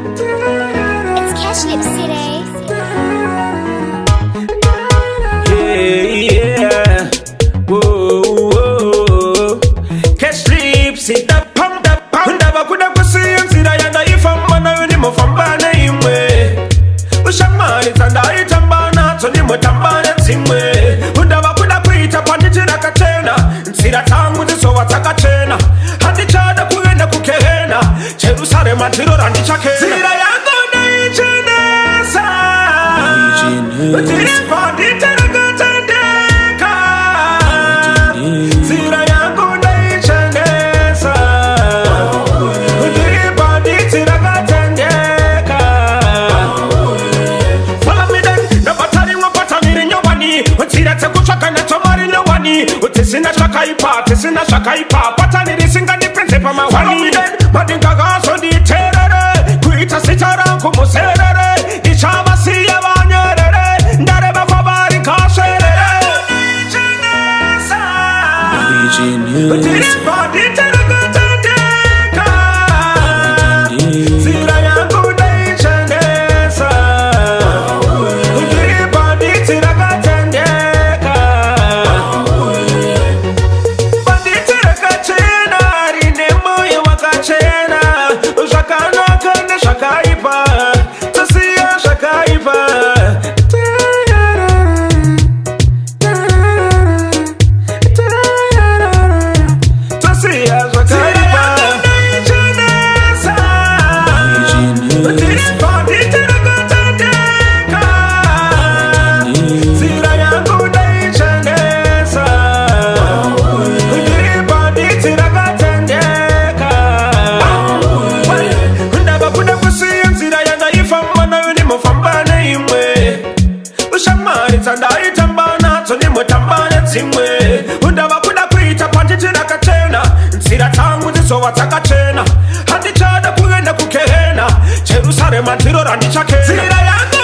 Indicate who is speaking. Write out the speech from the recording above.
Speaker 1: It's Cash Lip City.
Speaker 2: Yeah. Whoa, whoa. Cash Lip City. Ndaba kuda kusiyanzira yanga ifamba yoni mufambana imwe. Ushamari tanda itambana toni mutambana zimwe. Ndaba kuda kuita panditira katena. Nsira tangu ziso watakachena. Hadi chada kuenda kukehena. Jerusalema tirora ndichake. Zira yangu naichenesa. Tiri panditira katendeka. Zira yangu naichenesa. Tiri panditira katendeka. Follow me then. Nabatari wapata miri nyobani. Utira tekuchaka na tomari nyobani. Utisina shaka ipa. Pata nirisinga ni principa mawani. Follow me then. Madinga gaso di terere. Kuita sitara kumuserere. Ichama siya banyerere. Ndare bafabari kasherere. Tiri panditira katendeka. Zira yangu naichenesa. Tiri panditira katendeka. Panditira kachena. Rine moyo wakachena. Shakana kane shakaipa. Tasiya shakaipa. Tasiya shakaipa. Tiri panditira katendeka. Zira yangu naichenesa. Tiri panditira katendeka. Ndaba kuda kusiyanzira yanga ifamba yoni mufambana imwe. Ushamari tanda itambana toni mutambana zimwe. Ndaba kuda kuita panditira katena. Nsira tangu ziso watakachena. Hadi chada kuenda kukehena. Jerusalema tirora ndichake. Zira yangu